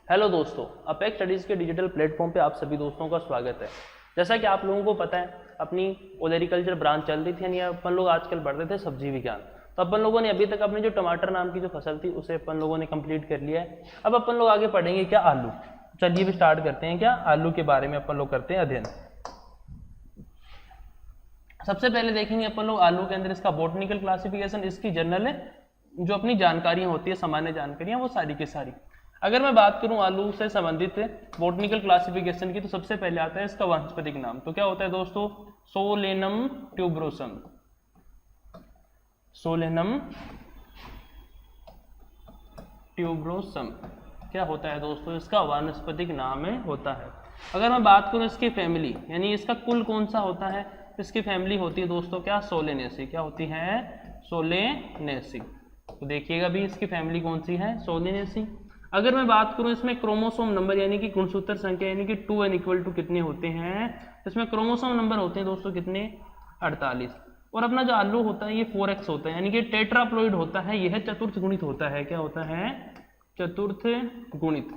Hello दोस्तों, apex studies के digital platform पे आप सभी दोस्तों का स्वागत है। जैसा कि आप लोगों को पता है, अपनी एग्रीकल्चर ब्रांच चल रही थी, यानी अपन लोग आजकल पढ़ रहे थे सब्जी विज्ञान। तो अपन लोगों ने अभी तक अपनी जो टमाटर नाम की जो फसल थी उसे अपन लोगों ने कंप्लीट कर लिया है। अब अपन लोग आगे पढ़ेंगे क्या, आलू। चलिए भी स्टार्ट करते हैं, क्या आलू के बारे में अपन लोग करते हैं अध्ययन। सबसे पहले देखेंगे अपन लोग आलू के अंदर इसका बॉटनिकल क्लासिफिकेशन, इसकी जनरल जो अपनी जानकारियां होती है, सामान्य जानकारियां, वो सारी की सारी। अगर मैं बात करूं आलू से संबंधित बॉटनिकल क्लासिफिकेशन की, तो सबसे पहले आता है इसका वानस्पतिक नाम। तो क्या होता है दोस्तों, सोलेनम ट्यूबरोसम। सोलेनम ट्यूबरोसम क्या होता है दोस्तों, इसका वानस्पतिक नाम होता है। अगर मैं बात करूं इसकी फैमिली, यानी इसका कुल कौन सा होता है, इसकी फैमिली होती है दोस्तों क्या, सोलेनेसी। क्या होती है, सोलेनेसी। तो देखिएगा भी इसकी फैमिली कौन सी है, सोलेनेसी। अगर मैं बात करूं इसमें क्रोमोसोम नंबर, यानी कि गुणसूत्र संख्या, यानी कि 2n = कितने होते हैं, इसमें क्रोमोसोम नंबर होते हैं दोस्तों कितने, 48। और अपना जो आलू होता है ये 4x होता है, यानी कि टेट्राप्लॉइड होता है, यह चतुर्थ गुणित होता है। क्या होता है, चतुर्थ गुणित।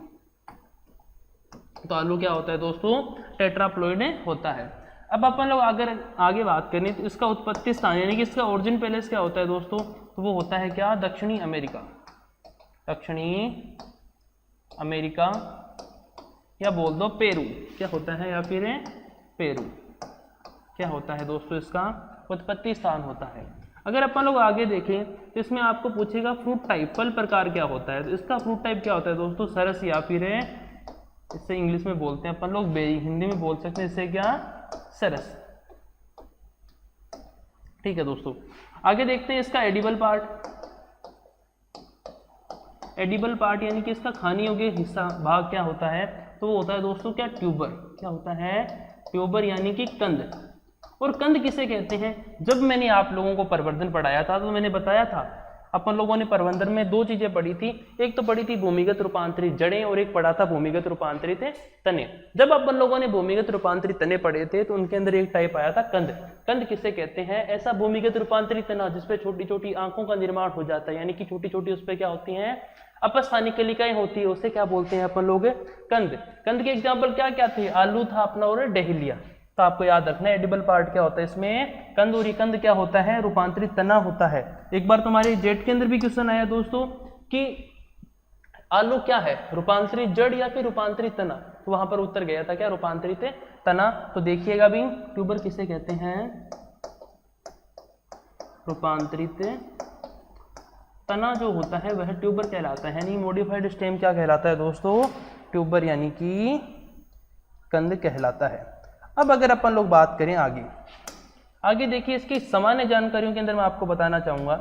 तो आलू क्या होता है दोस्तों, टेट्राप्लॉइड होता है। अब अपन लोग अगर आगे बात करें तो इसका उत्पत्ति स्थान, यानी कि इसका ओरिजिन पैलेस क्या होता है दोस्तों, तो वो होता है क्या, दक्षिणी अमेरिका। दक्षिणी अमेरिका, या बोल दो पेरू। क्या होता है, या फिर पेरू। क्या होता है दोस्तों, इसका उत्पत्ति स्थान होता है। अगर अपन लोग आगे देखें तो इसमें आपको पूछेगा फ्रूट टाइप, फल प्रकार क्या होता है। तो इसका फ्रूट टाइप क्या होता है दोस्तों, सरस, या फिर इससे इंग्लिश में बोलते हैं अपन लोग बेरी, हिंदी में बोल सकते हैं इससे क्या, सरस। ठीक है दोस्तों, आगे देखते हैं इसका एडिबल पार्ट। एडिबल पार्ट यानी कि इसका खाने योग्य हिस्सा, भाग क्या होता है, तो वो होता है दोस्तों क्या, ट्यूबर। क्या होता है, ट्यूबर, यानी कि कंद। और कंद किसे कहते हैं, जब मैंने आप लोगों को प्रवर्धन पढ़ाया था तो मैंने बताया था, अपन लोगों ने प्रवर्धन में दो चीजें पढ़ी थी। एक तो पढ़ी थी भूमिगत रूपांतरित जड़ें, और एक पढ़ा था भूमिगत रूपांतरित तने। जब अपन लोगों ने भूमिगत रूपांतरित तने पढ़े थे तो उनके अंदर एक टाइप आया था कंद। कंद किसे कहते हैं, ऐसा भूमिगत रूपांतरित तना जिसपे छोटी छोटी आंखों का निर्माण हो जाता है, यानी कि छोटी छोटी उस पर क्या होती हैं, अपस्थानिक कलिकाएं होती है, उसे क्या बोलते हैं अपन लोग, कंद। कंद के एग्जाम्पल क्या क्या थे, आलू था अपना, और डहेलिया। तो आपको याद रखना है एडिबल पार्ट क्या होता है इसमें, कंद। और ये कंद क्या होता है, रूपांतरित तना होता है। एक बार तुम्हारे जेट के अंदर भी क्वेश्चन आया दोस्तों कि आलू क्या है, रूपांतरित जड़ या फिर रूपांतरित तना, तो वहां पर उत्तर गया था क्या, रूपांतरित तना। तो देखिएगा भी ट्यूबर किसे कहते हैं, रूपांतरित तना जो होता है वह ट्यूबर कहलाता है। यानी मॉडिफाइड स्टेम क्या कहलाता है दोस्तों, ट्यूबर, यानी कि कंद कहलाता है। अब अगर अपन लोग बात करें आगे देखिए इसकी सामान्य जानकारियों के अंदर मैं आपको बताना चाहूंगा,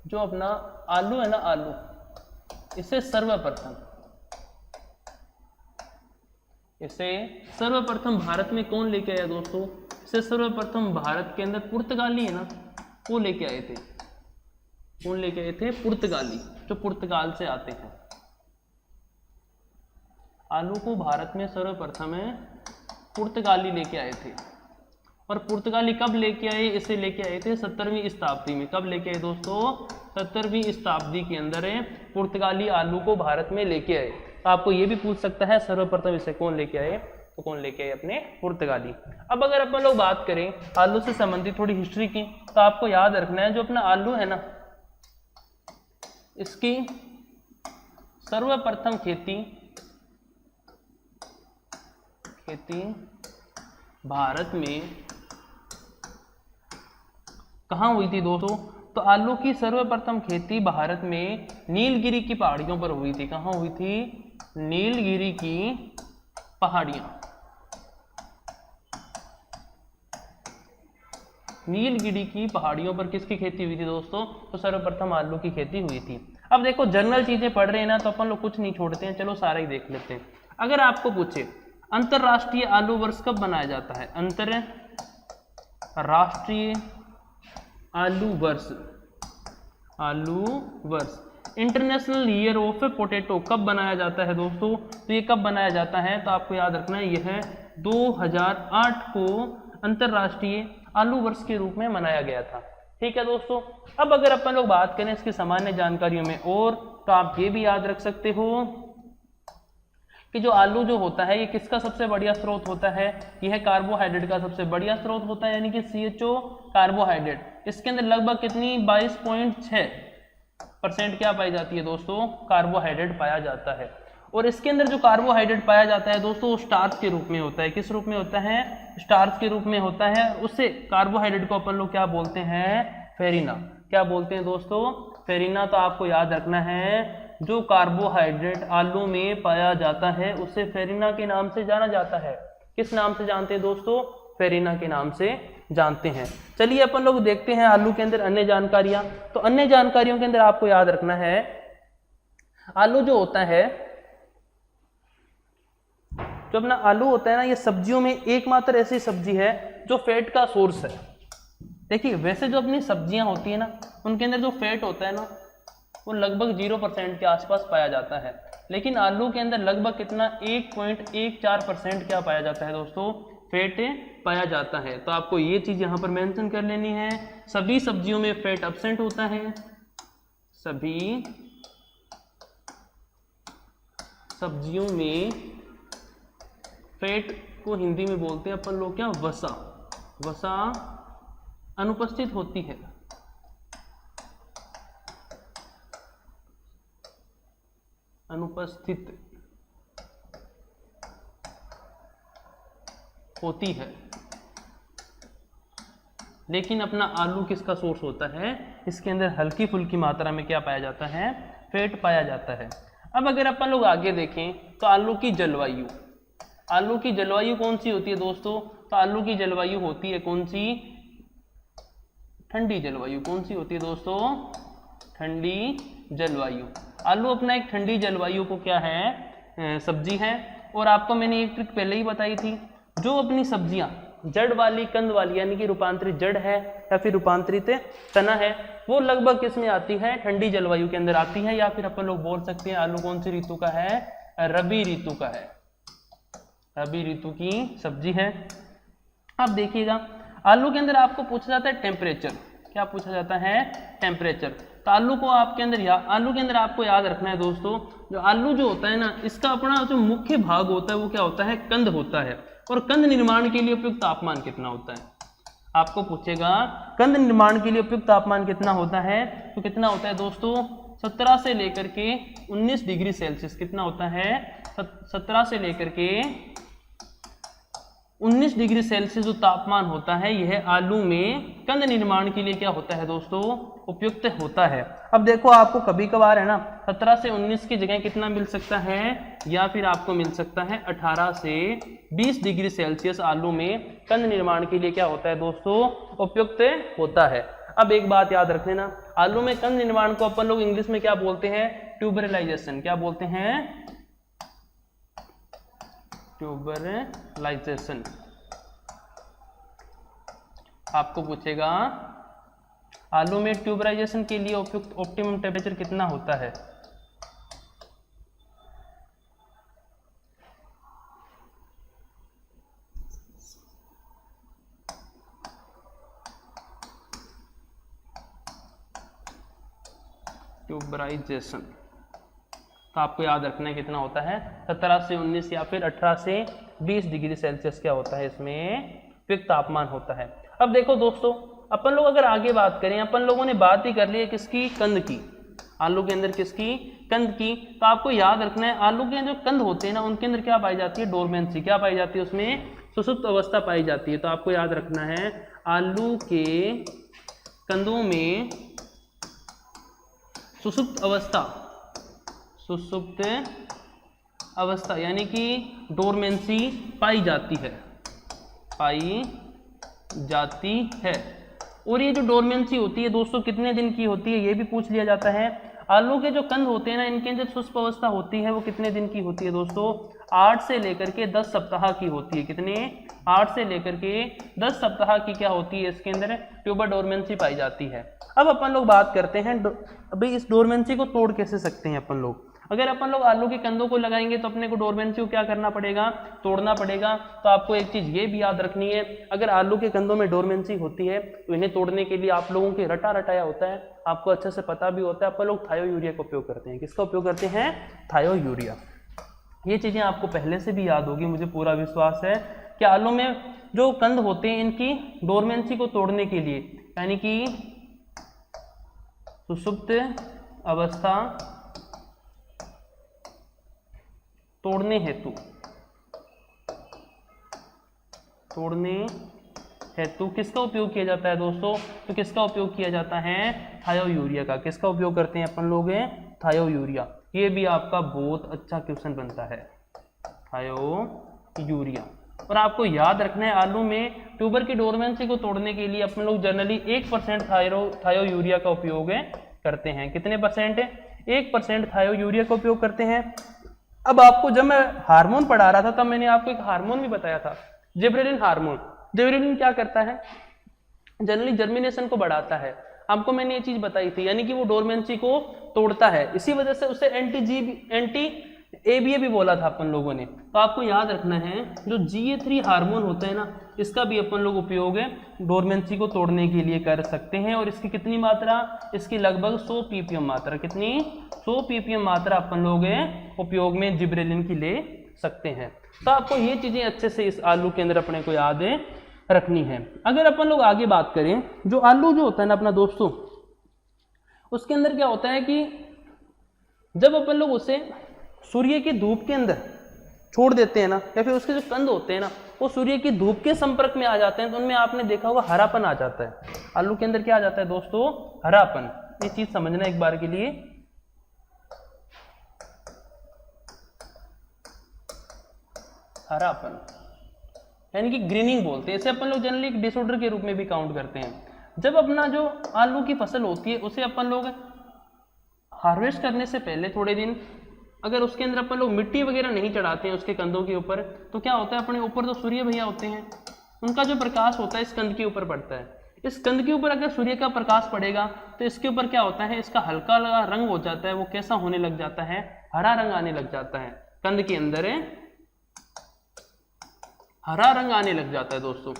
जो अपना आलू है ना, आलू, इसे सर्वप्रथम भारत में कौन लेके आया दोस्तों, इसे सर्वप्रथम भारत के अंदर पुर्तगाली है ना, वो लेके आए थे। कौन लेके आए थे, पुर्तगाली, जो पुर्तगाल से आते हैं। आलू को भारत में सर्वप्रथम पुर्तगाली लेके आए थे। और पुर्तगाली कब लेके आए, इसे लेके आए थे 17वीं शताब्दी में। कब लेके आए दोस्तों, 17वीं शताब्दी के अंदर पुर्तगाली आलू को भारत में लेके आए। तो आपको ये भी पूछ सकता है सर्वप्रथम इसे कौन लेके आए, तो कौन लेके आए, अपने पुर्तगाली। अब अगर अपन लोग बात करें आलू से संबंधित थोड़ी हिस्ट्री की, तो आपको याद रखना है जो अपना आलू है ना, इसकी सर्वप्रथम खेती भारत में कहाँ हुई थी दोस्तों, तो आलू की सर्वप्रथम खेती भारत में नीलगिरी की पहाड़ियों पर हुई थी। कहाँ हुई थी, नीलगिरी की पहाड़ियां। नीलगिरी की पहाड़ियों पर किसकी खेती हुई थी दोस्तों, तो सर्वप्रथम आलू की खेती हुई थी। अब देखो जनरल चीजें पढ़ रहे हैं ना, तो अपन लोग कुछ नहीं छोड़ते हैं, चलो सारा ही देख लेते हैं। अगर आपको पूछे अंतरराष्ट्रीय आलू वर्ष कब बनाया जाता है, अंतरराष्ट्रीय आलू वर्ष, इंटरनेशनल ईयर ऑफ पोटैटो कब बनाया जाता है दोस्तों, तो ये कब बनाया जाता है, तो आपको याद रखना है यह 2008 को अंतरराष्ट्रीय आलू वर्ष के रूप में मनाया गया था। ठीक है दोस्तों। अब अगर अपन लोग बात करें इसकी सामान्य जानकारियों में और, तो आप ये भी याद रख सकते हो कि जो आलू जो होता है ये किसका सबसे बढ़िया स्रोत होता है, यह कार्बोहाइड्रेट का सबसे बढ़िया स्रोत होता है, यानी कि CHO कार्बोहाइड्रेट। इसके अंदर लगभग कितनी 22.6% क्या पाई जाती है दोस्तों, कार्बोहाइड्रेट पाया जाता है। और इसके अंदर जो कार्बोहाइड्रेट पाया जाता है दोस्तों वो स्टार्च के रूप में होता है। किस रूप में होता है, स्टार्च के रूप में होता है। उससे कार्बोहाइड्रेट को अपन लोग क्या बोलते हैं, फेरिना। क्या बोलते हैं दोस्तों, फेरिना। तो आपको याद रखना है जो कार्बोहाइड्रेट आलू में पाया जाता है उसे फेरिना के नाम से जाना जाता है। किस नाम से जानते हैं दोस्तों, फेरिना के नाम से जानते हैं। चलिए अपन लोग देखते हैं आलू के अंदर अन्य जानकारियां। तो अन्य जानकारियों के अंदर आपको याद रखना है आलू जो होता है, जो अपना आलू होता है ना, ये सब्जियों में एकमात्र ऐसी सब्जी है जो फैट का सोर्स है। देखिए वैसे जो अपनी सब्जियां होती है ना उनके अंदर जो फैट होता है ना वो लगभग 0% के आसपास पाया जाता है, लेकिन आलू के अंदर लगभग कितना 1.14% क्या पाया जाता है दोस्तों, फैट पाया जाता है। तो आपको ये चीज यहाँ पर मेंशन कर लेनी है, सभी सब्जियों में फैट एब्सेंट होता है। सभी सब्जियों में फैट को हिंदी में बोलते हैं अपन लोग क्या, वसा। वसा अनुपस्थित होती है। अनुपस्थित होती है। लेकिन अपना आलू किसका सोर्स होता है, इसके अंदर हल्की फुल्की मात्रा में क्या पाया जाता है, फैट पाया जाता है। अब अगर अपन लोग आगे देखें तो आलू की जलवायु, आलू की जलवायु कौन सी होती है दोस्तों, तो आलू की जलवायु होती है कौन सी, ठंडी जलवायु। कौन सी होती है दोस्तों, ठंडी जलवायु। आलू अपना एक ठंडी जलवायु को क्या है, सब्जी है। और आपको मैंने एक ट्रिक पहले ही बताई थी, जो अपनी सब्जियां जड़ वाली, कंद वाली, यानी कि रूपांतरित जड़ है या फिर रूपांतरित तना है, वो लगभग किस में आती है, ठंडी जलवायु के अंदर आती है। या फिर अपन लोग बोल सकते हैं आलू कौन सी ऋतु का है, रबी ऋतु का है, रबी ऋतु की सब्जी है। अब देखिएगा आलू के अंदर आपको पूछा जाता है टेम्परेचर। क्या पूछा जाता है, टेम्परेचर। तो आलू को आपके अंदर आलू के अंदर आपको याद रखना है दोस्तों, जो आलू जो होता है ना, इसका अपना जो मुख्य भाग होता है वो क्या होता है, कंद होता है। और कंद निर्माण के लिए उपयुक्त तापमान कितना होता है, आपको पूछेगा कंद निर्माण के लिए उपयुक्त तापमान कितना होता है, तो कितना होता है दोस्तों, 17 से लेकर के 19 डिग्री सेल्सियस। कितना होता है, 17 से लेकर के 19 डिग्री सेल्सियस जो तापमान होता है, यह आलू में कंद निर्माण के लिए क्या होता है दोस्तों, उपयुक्त होता है। अब देखो आपको कभी कभार है ना 17 से 19 की जगह कितना मिल सकता है, या फिर आपको मिल सकता है 18 से 20 डिग्री सेल्सियस आलू में कंद निर्माण के लिए क्या होता है दोस्तों, उपयुक्त होता है। अब एक बात याद रख लेना, आलू में कंद निर्माण को अपन लोग इंग्लिश में क्या बोलते हैं, ट्यूबरलाइजेशन। क्या बोलते हैं, ट्यूबरलाइजेशन। आपको पूछेगा आलू में ट्यूबराइजेशन के लिए उपयुक्त ऑप्टिमम टेम्परेचर कितना होता है। ट्यूबराइजेशन तो आपको याद रखना है कितना होता है, 17 से 19 या फिर 18 से 20 डिग्री सेल्सियस क्या होता है, इसमें उपयुक्त तापमान होता है। अब देखो दोस्तों, अपन लोग अगर आगे बात करें, अपन लोगों ने बात ही कर ली है किसकी, कंद की। आलू के अंदर किसकी, कंद की। तो आपको याद रखना है आलू के जो कंद होते हैं ना, उनके अंदर क्या पाई जाती है, डोरमेंसी। क्या पाई जाती है, उसमें सुसुप्त अवस्था पाई जाती है। तो आपको याद रखना है आलू के कंदों में सुसुप्त अवस्था, सुसुप्त अवस्था यानी कि डोरमेंसी पाई जाती है, पाई जाती है। और ये जो डोरमेंसी होती है दोस्तों कितने दिन की होती है, ये भी पूछ लिया जाता है। आलू के जो कंद होते हैं ना, इनके अंदर शुष्क अवस्था होती है वो कितने दिन की होती है दोस्तों, 8 से लेकर के 10 सप्ताह की होती है। कितने, 8 से लेकर के 10 सप्ताह की क्या होती है, इसके अंदर ट्यूबर डोरमेंसी पाई जाती है। अब अपन लोग बात करते हैं अभी इस डोरमेंसी को तोड़ कैसे सकते हैं अपन लोग। अगर अपन लोग आलू के कंदों को लगाएंगे तो अपने को डोरमेंसी को क्या करना पड़ेगा, तोड़ना पड़ेगा। तो आपको एक चीज ये भी याद रखनी है, अगर आलू के कंदों में डोरमेंसी होती है तो इन्हें तोड़ने के लिए आप लोगों के रटा रटाया होता है, आपको अच्छे से पता भी होता है, अपन लोग थायो यूरिया का उपयोग करते हैं। किसका उपयोग करते हैं? थायो यूरिया। ये चीजें आपको पहले से भी याद होगी, मुझे पूरा विश्वास है कि आलू में जो कंद होते हैं इनकी डोरमेंसी को तोड़ने के लिए, यानी कि सुषुप्त अवस्था तोड़ने हेतु किसका उपयोग किया जाता है दोस्तों? तो किसका उपयोग किया जाता है? थायो यूरिया का। किसका उपयोग करते हैं अपन लोग? थायो यूरिया। ये भी आपका बहुत अच्छा क्वेश्चन बनता है, थायो यूरिया। और आपको याद रखना है आलू में ट्यूबर की डोरमेंसी को तोड़ने के लिए अपन लोग जनरली 1% थायो यूरिया का उपयोग करते हैं। कितने परसेंट? 1% थायो यूरिया का उपयोग करते हैं। अब आपको जब मैं हार्मोन पढ़ा रहा था तब मैंने आपको एक हार्मोन भी बताया था, जिब्रेलिन हार्मोन। जिब्रेलिन क्या करता है? जनरली जर्मिनेशन को बढ़ाता है, आपको मैंने ये चीज बताई थी, यानी कि वो डोरमेंसी को तोड़ता है। इसी वजह से उसे एंटी एबीए भी बोला था अपन लोगों ने। तो आपको याद रखना है जो GA3 हार्मोन होता है ना, इसका भी अपन लोग उपयोग डोरमेंसी को तोड़ने के लिए कर सकते हैं। और इसकी कितनी मात्रा? इसकी लगभग 100 ppm मात्रा। कितनी? 100 ppm मात्रा अपन लोग उपयोग में जिब्रेलिन की ले सकते हैं। तो आपको ये चीजें अच्छे से इस आलू के अंदर अपने को याद रखनी है। अगर अपन लोग आगे बात करें, जो आलू जो होता है ना अपना दोस्तों, उसके अंदर क्या होता है कि जब अपन लोग उसे सूर्य की धूप के अंदर छोड़ देते हैं ना, या फिर उसके जो कंद होते हैं ना वो सूर्य की धूप के संपर्क में आ जाते हैं, तो उनमें आपने देखा होगा हरापन आ जाता है। आलू के अंदर क्या आ जाता है दोस्तों? हरापन। ये चीज समझना एक बार के लिए। हरापन यानी कि ग्रीनिंग बोलते हैं इसे, अपन लोग जनरली एक डिसऑर्डर के रूप में भी काउंट करते हैं। जब अपना जो आलू की फसल होती है उसे अपन लोग हार्वेस्ट करने से पहले थोड़े दिन अगर उसके अंदर अपन लोग मिट्टी वगैरह नहीं चढ़ाते हैं उसके कंदों के ऊपर, तो क्या होता है अपने ऊपर तो सूर्य भैया होते हैं, उनका जो प्रकाश होता है इस कंद के ऊपर पड़ता है। इस कंद के ऊपर अगर सूर्य का प्रकाश पड़ेगा तो इसके ऊपर क्या होता है, इसका हल्का हल्का रंग हो जाता है, वो कैसा होने लग जाता है? हरा रंग आने लग जाता है। कंद के अंदर हरा रंग आने लग जाता है दोस्तों।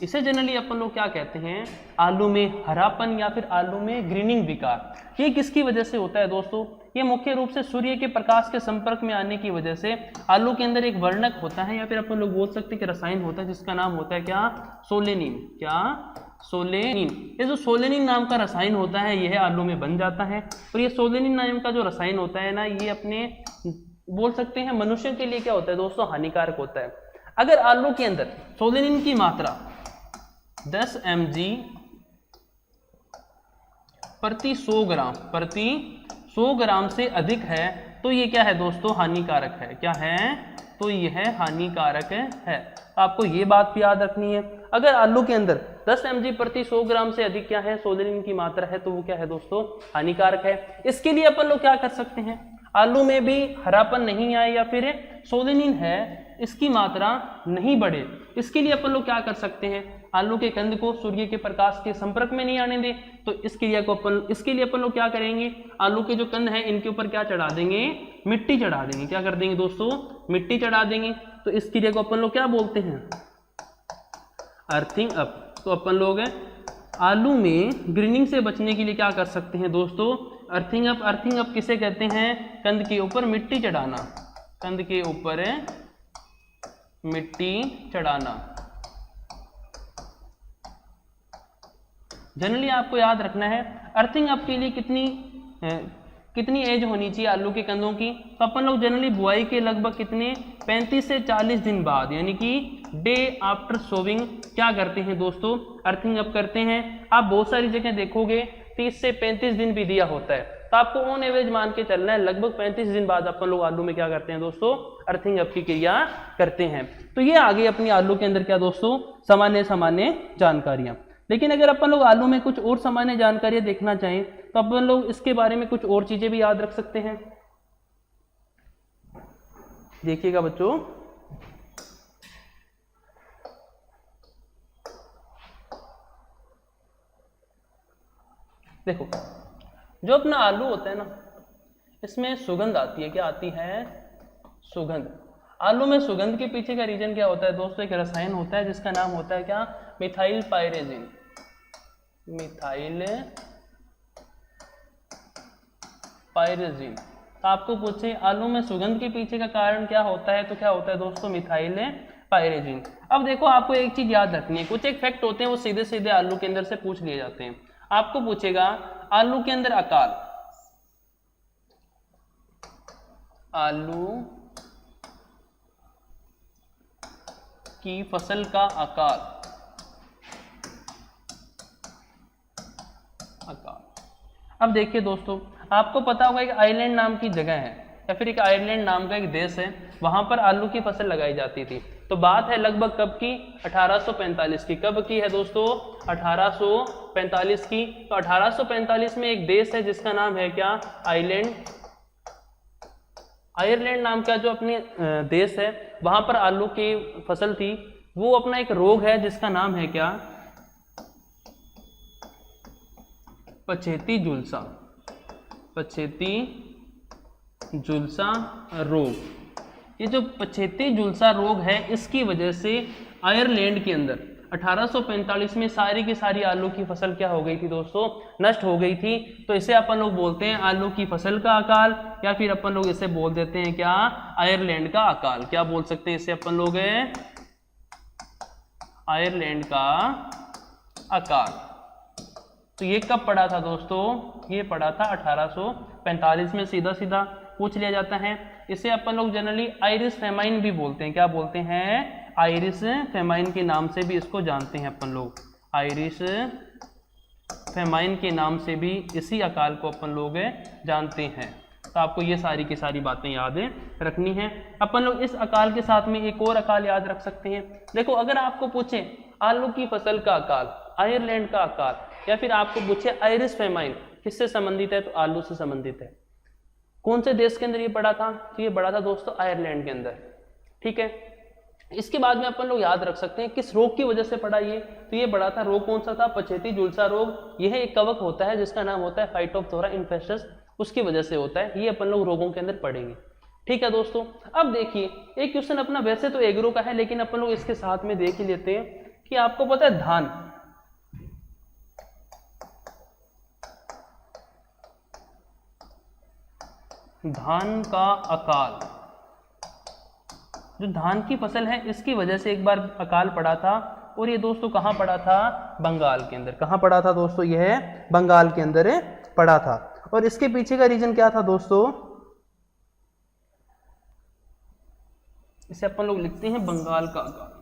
इसे जनरली अपन लोग क्या कहते हैं? आलू में हरापन या फिर आलू में ग्रीनिंग विकार। ये किसकी वजह से होता है दोस्तों? ये मुख्य रूप से सूर्य के प्रकाश के संपर्क में आने की वजह से आलू के अंदर एक वर्णक होता है, या फिर अपन लोग बोल सकते हैं कि रसायन होता है, जिसका नाम होता है क्या? सोलेनिन। क्या? सोलेनिन। ये जो सोलेनिन नाम का रसायन होता है यह आलू में बन जाता है। और ये सोलेनिन नाम का जो रसायन होता है ना, ये अपने बोल सकते हैं मनुष्य के लिए क्या होता है दोस्तों? हानिकारक होता है। अगर आलू के अंदर सोलेनिन की मात्रा 10 mg प्रति 100 ग्राम से अधिक है तो ये क्या है दोस्तों? हानिकारक है। क्या है? तो यह हानिकारक है। आपको ये बात भी याद रखनी है। अगर आलू के अंदर 10 mg प्रति 100 ग्राम से अधिक क्या है? सोलेनिन की मात्रा है, तो वो क्या है दोस्तों? हानिकारक है। इसके लिए अपन लोग क्या कर सकते हैं? आलू में भी हरापन नहीं आए या फिर सोलेनिन है इसकी मात्रा नहीं बढ़े, इसके लिए अपन लोग क्या कर सकते हैं? आलू के कंद को सूर्य के प्रकाश के संपर्क में नहीं आने दें। तो इसके लिए अपन लोग क्या करेंगे? आलू के जो कंद हैं इनके ऊपर क्या चढ़ा देंगे? मिट्टी चढ़ा देंगे। क्या कर देंगे दोस्तों? मिट्टी चढ़ा देंगे। तो इस क्रिया को अपन लोग क्या बोलते हैं? Earthing up. तो अपन लोग आलू में ग्रीनिंग से बचने के लिए क्या कर सकते हैं दोस्तों? Earthing up. अर्थिंग अप किसे कहते हैं? कंद के ऊपर मिट्टी चढ़ाना। कंद के ऊपर मिट्टी चढ़ाना। जनरली आपको याद रखना है अर्थिंग अप के लिए कितनी एज होनी चाहिए आलू के कंदों की? तो अपन लोग जनरली बुआई के लगभग कितने 35 से 40 दिन बाद, यानी कि डे आफ्टर सोविंग क्या करते हैं दोस्तों? अर्थिंग अप करते हैं। आप बहुत सारी जगह देखोगे 30 से 35 दिन भी दिया होता है, तो आपको ऑन एवरेज मान के चलना है लगभग 35 दिन बाद अपन लोग आलू में क्या करते हैं दोस्तों? अर्थिंग अप की क्रिया करते हैं। तो ये आ गई अपनी आलू के अंदर क्या दोस्तों? सामान्य जानकारियां। लेकिन अगर अपन लोग आलू में कुछ और सामान्य जानकारियां देखना चाहें तो अपन लोग इसके बारे में कुछ और चीजें भी याद रख सकते हैं। देखिएगा बच्चों, देखो जो अपना आलू होता है ना, इसमें सुगंध आती है। क्या आती है? सुगंध। आलू में सुगंध के पीछे का रीजन क्या होता है दोस्तों? एक रसायन होता है जिसका नाम होता है क्या? मिथाइल पायरेजिन। मिथाइल पायरेजिन। तो आपको पूछे आलू में सुगंध के पीछे का कारण क्या होता है, तो क्या होता है दोस्तों? मिथाइल पायरेजिन। अब देखो आपको एक चीज याद रखनी है, कुछ एक फैक्ट होते हैं वो सीधे सीधे आलू के अंदर से पूछ लिए जाते हैं। आपको पूछेगा आलू के अंदर अकाल, आलू की फसल का अकाल, अब देखिए दोस्तों, आपको पता होगा एक आयरलैंड नाम की जगह है या फिर एक आयरलैंड नाम का एक देश है, वहां पर आलू की फसल लगाई जाती थी। तो बात है लगभग कब की? 1845 की। कब की है दोस्तों? 1845 की। तो 1845 में एक देश है जिसका नाम है क्या? आयरलैंड। आयरलैंड नाम का जो अपने देश है वहां पर आलू की फसल थी। वो अपना एक रोग है जिसका नाम है क्या? पछेती झुलसा। पछेती झुलसा रोग। ये जो पछेती झुलसा रोग है इसकी वजह से आयरलैंड के अंदर 1845 में सारी की सारी आलू की फसल क्या हो गई थी दोस्तों? नष्ट हो गई थी। तो इसे अपन लोग बोलते हैं आलू की फसल का अकाल, या फिर अपन लोग इसे बोल देते हैं क्या? आयरलैंड का अकाल। क्या बोल सकते हैं इसे अपन लोग? आयरलैंड का अकाल। तो ये कब पड़ा था दोस्तों? ये पड़ा था 1845 में। सीधा सीधा पूछ लिया जाता है। इसे अपन लोग जनरली आयरिश फेमाइन भी बोलते हैं। क्या बोलते हैं? आयरिश फेमाइन के नाम से भी इसको जानते हैं अपन लोग। आयरिश फेमाइन के नाम से भी इसी अकाल को अपन लोग जानते हैं। तो आपको ये सारी की सारी बातें याद रखनी है। अपन लोग इस अकाल के साथ में एक और अकाल याद रख सकते हैं। देखो अगर आपको पूछे आलू की फसल का अकाल, आयरलैंड का अकाल, या फिर आपको पूछे आयरिश फेमाइन किससे संबंधित है, तो आलू से संबंधित है। कौन से देश के अंदर ये पड़ा था? तो ये पड़ा था दोस्तों आयरलैंड के अंदर। ठीक है। इसके बाद में अपन लोग याद रख सकते हैं किस रोग की वजह से पड़ा ये, तो ये पड़ा था, रोग कौन सा था? पछेती झुलसा रोग। यह एक कवक होता है जिसका नाम होता है फाइटोप्थोरा इन्फेस्टस, उसकी वजह से होता है। ये अपन लोग रोगों के अंदर पढ़ेंगे। ठीक है दोस्तों। अब देखिए एक क्वेश्चन अपना वैसे तो एग्रो का है, लेकिन अपन लोग इसके साथ में देख ही लेते हैं कि आपको पता है धान, धान का अकाल, जो धान की फसल है इसकी वजह से एक बार अकाल पड़ा था। और ये दोस्तों कहां पड़ा था? बंगाल के अंदर। कहां पड़ा था दोस्तों? यह बंगाल के अंदर पड़ा था। और इसके पीछे का रीजन क्या था दोस्तों? इसे अपन लोग लिखते हैं बंगाल का अकाल।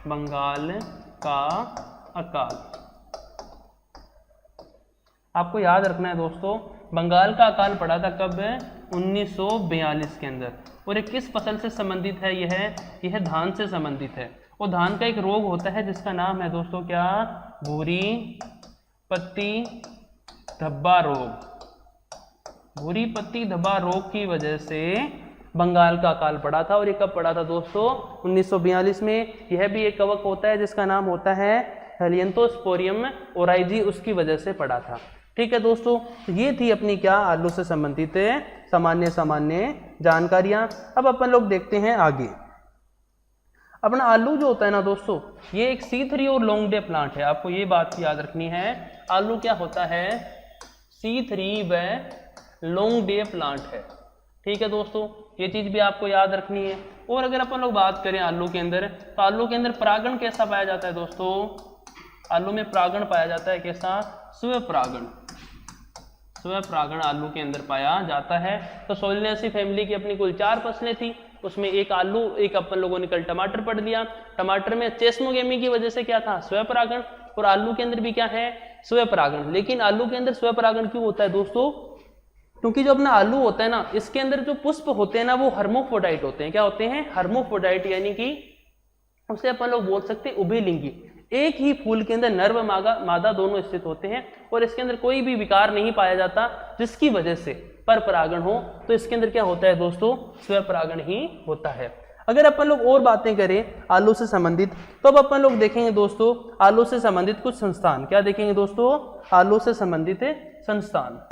बंगाल का अकाल। आपको याद रखना है दोस्तों, बंगाल का अकाल पड़ा था कब? 1942 के अंदर। और ये किस फसल से संबंधित है? यह धान से संबंधित है। और धान का एक रोग होता है जिसका नाम है दोस्तों क्या? भूरी पत्ती धब्बा रोग। भूरी पत्ती धब्बा रोग की वजह से बंगाल का अकाल पड़ा था। और ये कब पड़ा था दोस्तों? 1942 में। यह भी एक कवक होता है जिसका नाम होता है हेलियंथोस्पोरियम ओराइजी, उसकी वजह से पड़ा था। ठीक है दोस्तों। तो ये थी अपनी क्या? आलू से संबंधित सामान्य जानकारियां। अब अपन लोग देखते हैं आगे। अपना आलू जो होता है ना दोस्तों, ये एक C3 और लॉन्ग डे प्लांट है। आपको ये बात याद रखनी है, आलू क्या होता है? C3 व लॉन्ग डे प्लांट है। ठीक है दोस्तों, ये चीज भी आपको याद रखनी है। और अगर अपन लोग बात करें आलू के अंदर, तो आलू के अंदर परागण कैसा पाया जाता है दोस्तों? आलू में परागण पाया जाता है कैसा? स्वपरागण। स्वपरागण आलू के अंदर पाया जाता है। तो सोलेनेसी फैमिली की अपनी कुल 4 फसलें थी, उसमें एक आलू, एक अपन लोगों ने कल टमाटर पढ़ लिया। टमाटर में चेस्मोगेमी की वजह से क्या था? स्वपरागण। और आलू के अंदर भी क्या है? स्वपरागण। लेकिन आलू के अंदर स्वपरागण क्यों होता है दोस्तों? क्योंकि जो अपना आलू होता है ना, इसके अंदर जो पुष्प होते हैं ना, वो हर्मोफ्रोडाइट होते हैं। क्या होते हैं? हर्मोफ्रोडाइट, यानी कि उसे अपन लोग बोल सकते हैं उभयलिंगी। एक ही फूल के अंदर नर व मादा दोनों स्थित होते हैं और इसके अंदर कोई भी विकार नहीं पाया जाता जिसकी वजह से पर परागण हो। तो इसके अंदर क्या होता है दोस्तों? स्वपरागण ही होता है। अगर अपन लोग और बातें करें आलू से संबंधित, तो अब अपन लोग देखेंगे दोस्तों आलू से संबंधित कुछ संस्थान। क्या देखेंगे दोस्तों? आलू से संबंधित संस्थान।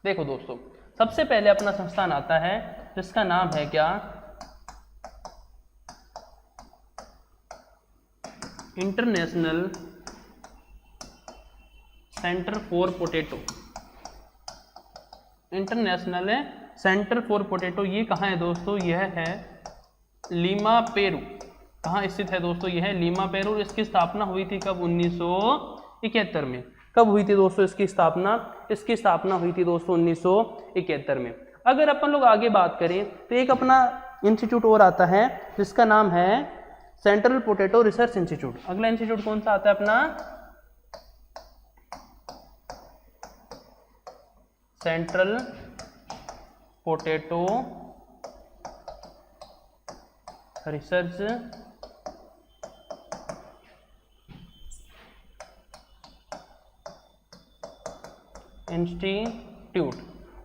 देखो दोस्तों, सबसे पहले अपना संस्थान आता है जिसका नाम है क्या, international centre for potato. International centre for potato, ये कहाँ है दोस्तों, यह है लीमा पेरू। कहाँ स्थित है दोस्तों, यह है लीमा पेरू। इसकी स्थापना हुई थी कब, 1971 में। कब हुई थी दोस्तों इसकी स्थापना, इसकी स्थापना हुई थी दोस्तों 1971 में। अगर अपन लोग आगे बात करें तो एक अपना इंस्टीट्यूट और आता है जिसका नाम है सेंट्रल पोटैटो रिसर्च इंस्टीट्यूट। अगला इंस्टीट्यूट कौन सा आता है अपना, सेंट्रल पोटैटो रिसर्च इंस्टीट्यूट।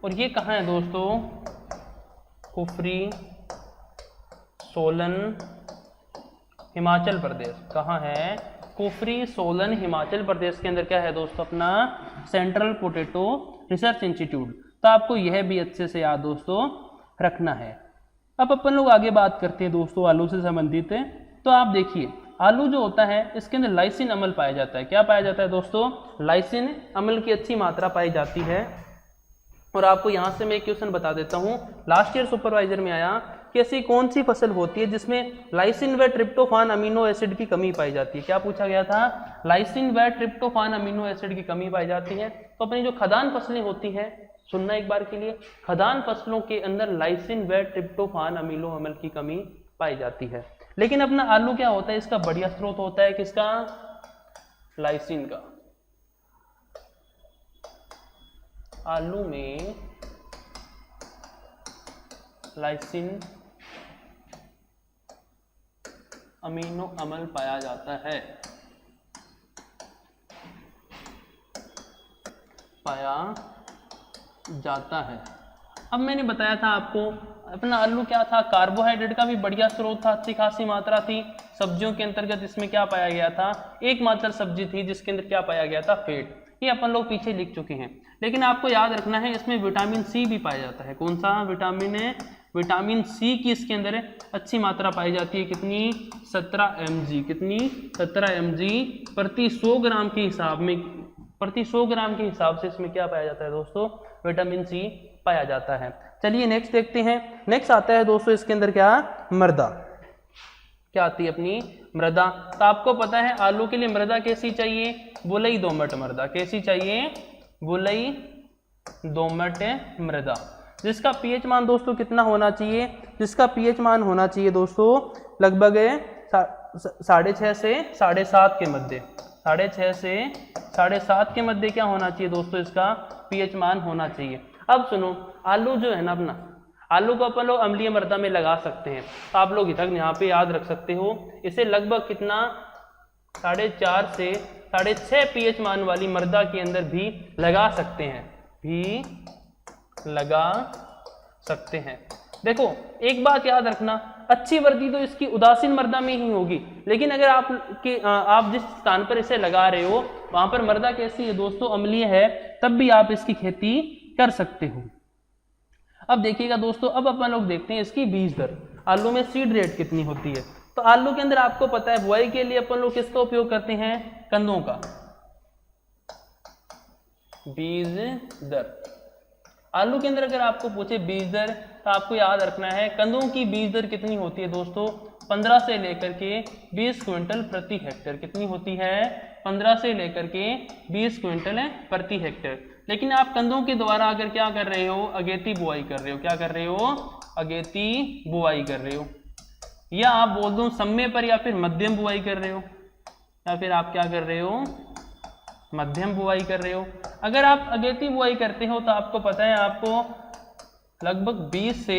और ये कहाँ है दोस्तों, कुफरी, सोलन, हिमाचल प्रदेश। कहाँ है, कुफरी, सोलन, हिमाचल प्रदेश के अंदर क्या है दोस्तों अपना सेंट्रल पोटैटो रिसर्च इंस्टीट्यूट। तो आपको यह भी अच्छे से याद दोस्तों रखना है। अब अपन लोग आगे बात करते हैं दोस्तों आलू से संबंधित। तो आप देखिए, आलू जो होता है इसके अंदर लाइसिन अम्ल पाया जाता है। क्या पाया जाता है दोस्तों, लाइसिन अम्ल की अच्छी मात्रा पाई जाती है। और आपको यहाँ से मैं एक क्वेश्चन बता देता हूँ, लास्ट ईयर सुपरवाइजर में आया कि ऐसी कौन सी फसल होती है जिसमें लाइसिन व ट्रिप्टोफान अमीनो एसिड की कमी पाई जाती है। क्या पूछा गया था, लाइसिन व ट्रिप्टोफान अमीनो एसिड की कमी पाई जाती है। तो अपनी जो खदान फसलें होती हैं, सुनना एक बार के लिए, खदान फसलों के अंदर लाइसिन व ट्रिप्टोफान अमीनो अम्ल की कमी पाई जाती है। लेकिन अपना आलू क्या होता है, इसका बढ़िया स्रोत होता है किसका, लाइसिन का। आलू में लाइसिन अमीनो अम्ल पाया जाता है, पाया जाता है। अब मैंने बताया था आपको अपना आलू क्या था, कार्बोहाइड्रेट का भी बढ़िया स्रोत था, अच्छी खासी मात्रा थी। सब्जियों के अंतर्गत इसमें क्या पाया गया था, एकमात्र सब्जी थी जिसके अंदर क्या पाया गया था, फैट। ये अपन लोग पीछे लिख चुके हैं। लेकिन आपको याद रखना है इसमें विटामिन सी भी पाया जाता है। कौन सा विटामिन है, विटामिन सी की इसके अंदर अच्छी मात्रा पाई जाती है। कितनी, 17 mg। कितनी, 17 mg प्रति 100 ग्राम के हिसाब में, प्रति 100 ग्राम के हिसाब से इसमें क्या पाया जाता है दोस्तों, विटामिन सी पाया जाता है। चलिए नेक्स्ट देखते हैं। नेक्स्ट आता है दोस्तों इसके अंदर क्या, मृदा। क्या आती है अपनी, मृदा। तो आपको पता है आलू के लिए मृदा कैसी चाहिए, बुलई दोमट मृदा। कैसी चाहिए, बुलई दोमट मृदा, जिसका पीएच मान दोस्तों कितना होना चाहिए, जिसका पीएच मान होना चाहिए दोस्तों लगभग 6.5 से 7.5 के मध्य। 6.5 से 7.5 के मध्य क्या होना चाहिए दोस्तों, इसका पीएच मान होना चाहिए। अब सुनो, आलू जो है ना अपना, आलू को अपन लोग अम्लीय मृदा में लगा सकते हैं। तो आप लोग इधर यहाँ पे याद रख सकते हो, इसे लगभग कितना 4.5 से 6.5 पीएच मान वाली मृदा के अंदर भी लगा सकते हैं, भी लगा सकते हैं। देखो एक बात याद रखना, अच्छी वृद्धि तो इसकी उदासीन मृदा में ही होगी। लेकिन अगर आप जिस स्थान पर इसे लगा रहे हो वहां पर मृदा कैसी है दोस्तों, अम्लीय है, तब भी आप इसकी खेती कर सकते हो। अब देखिएगा दोस्तों, अब अपन लोग देखते हैं इसकी बीज दर। आलू में सीड रेट कितनी होती है। तो आलू के अंदर आपको पता है बुआई के लिए अपन लोग किसका उपयोग करते हैं, कंदों का। बीज दर, आलू के अंदर अगर आपको पूछे बीज दर, तो आपको याद रखना है कंदों की बीज दर कितनी होती है दोस्तों, 15 से लेकर के 20 क्विंटल प्रति हेक्टेयर। कितनी होती है, 15 से लेकर के 20 क्विंटल प्रति हेक्टेयर। लेकिन आप कंदों के द्वारा अगर क्या कर रहे हो, अगेती बुआई कर रहे हो। क्या कर रहे हो, अगेती बुआई कर रहे हो, या आप बोल दो समय पर, या फिर मध्यम बुआई कर रहे हो, या फिर आप क्या कर रहे हो, मध्यम बुआई कर रहे हो। अगर आप अगेती बुआई करते हो तो आपको पता है आपको लगभग 20 से